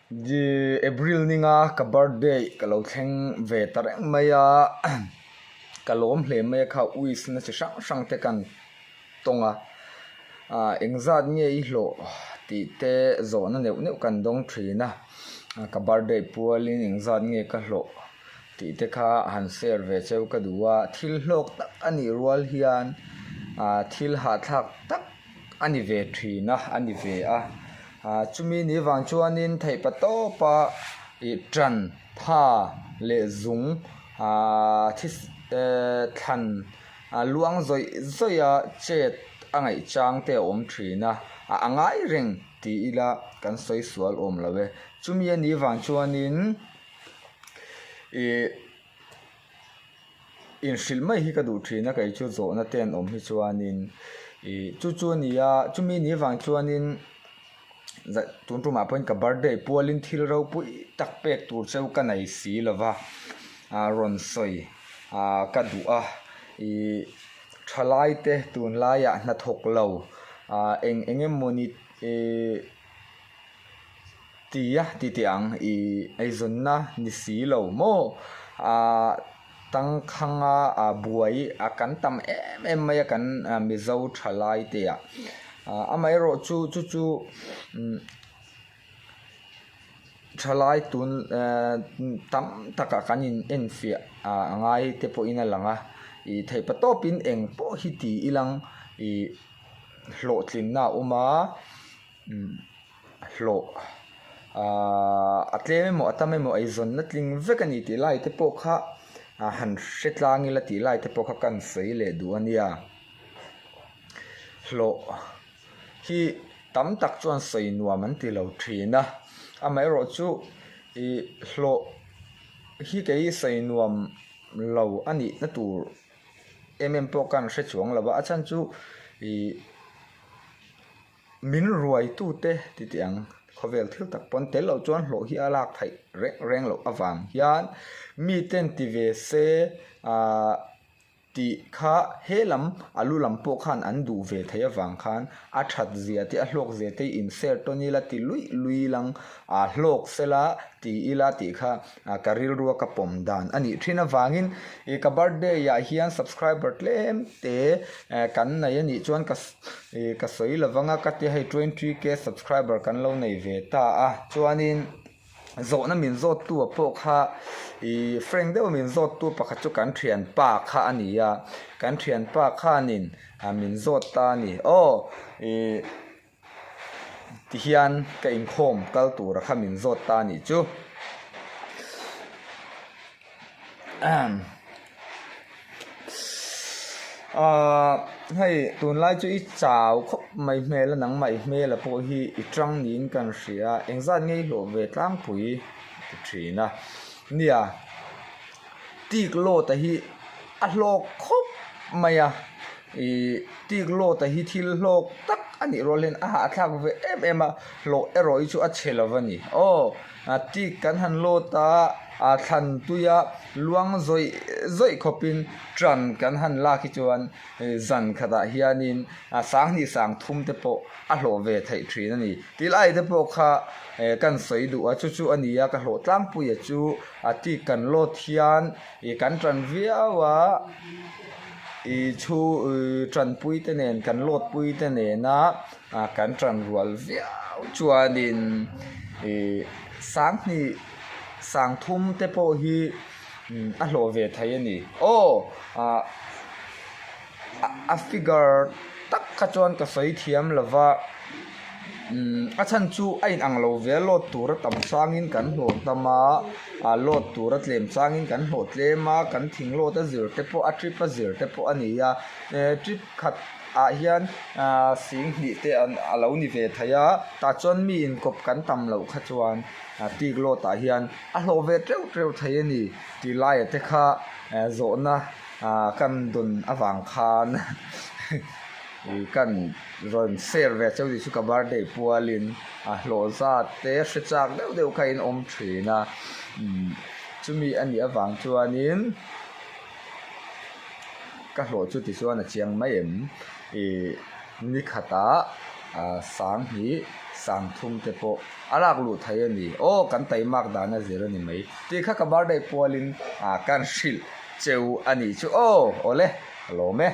di April ninga ka birthday ka lo thleng ve tareng maya ka lom hle me kha uis na chi sang sang te kan tonga engzat nge I hlo ti te zo na neu kan dong thina ka birthday pualin engzat nge ka hlo ti te kha han share ve cheu ka duwa thil hlok tak ani rual hian thil ha thak tak ani ve thina ani ve chumi ni wang chuanin thei pato pa I tran pha le zung this than luang zoi zoya chet angai chang te om thina angai reng ti ila kan soi sual om lawe chumi ni wang chuanin in shilmai hi ka du thina kai chu zo na ten om hi chuanin chu chu nia chumi ni wang chuanin tun tu ma point ka birthday pualin thil ro pui tak pek tur cheu ka nei si lova ron soi ka du thalai te tun laia na thok lo enge moni ti tiang ai zonna ni si lo mo tang khanga buai kan tam em mai kan mi zo thalai te amai ro chu thalai tun tam taka kanin enfia ngai te po ina langa thei patopin eng po hi ti ilang hlo tlin na uma hlo atleme mo atame mo aizon na tling vekani ti lai te po kha han hretlangi la ti lai te po kha kan sei le du ania hlo hi tam tak chuan sei nuam an ti lo thina amai ro chu hlo hi ke sei nuam lo ani na tur po kan hre chuang lawa achan chu min ruai tu te ti tiang khovel thil tak pon tel lo chuan hlo hi alak thai reng lo awang hian mi ten ti ve se ti kha helam alulam po khan an du ve thei awang khan a that zia ti a hlok ze te in share to ni la ti lui lang hlok sela ti ila ti kha karil ruwa ka pom dan ani thina wangin ka birthday ya hian subscriber tlem te kan nai ani chuan ka soi lawanga ka ti hai 20k subscriber kan lo nei ve ta chuanin zo na min zo tu po kha friend de min zo tu pa kha chu kan thian pa kha ania kan thian pa kha nin min zo ta ni ti hian ka in khom kal tu ra kha min zo ta ni chu hay tun lai chu I chao khop mai me la nang mai me la po hi I trang nin kan ria engzat ngei lo ve tlang pui thina nia tik lo ta hi a hlok khop maya tik lo ta hi thil hlok tak ani rolen thak ve lo eroi chu a chelovani tik kan han lo ta than tuya luang zoi khopin tran kan han la ki chuan zan khada hianin sang ni sang thum te po a hlo ve thei thrin ani tilai te po kha kan soi du chu ania ka hlo tlang pu ya chu ti kan lo thian kan tran viawa chu tran pui te nen kan lot pui te ne na kan tran rual viau chuanin sang ni sang thum te po hi a hlo ve thai ani a figure tak kha chuan ka soi thiam lova achan chu ain ang lo ve lot tur tam changin kan hlo tama lot tur tlem changin kan hlo tlema kan thing lot a zir te po a trip a zir te po ania trip khat hian sing ni te an alo ni ve thaya ta chon mi in kop kan tam lo kha chuan tik lo ta hian a hlo ve treu thai ani ti lai te kha zo na kan dun awang khan kan ron share ve cheu di chu ka birthday pualin hlo za te hrichak deuh kha in om thina chumi ani awang chuanin ka hlo chu ti chuan a chiang mai em ni khata sang hi san thum te po alak lu thai ani o kan tai mak da na zero ni mai ti kha ka birthday polin kan shil cheu ani chu o ole hello me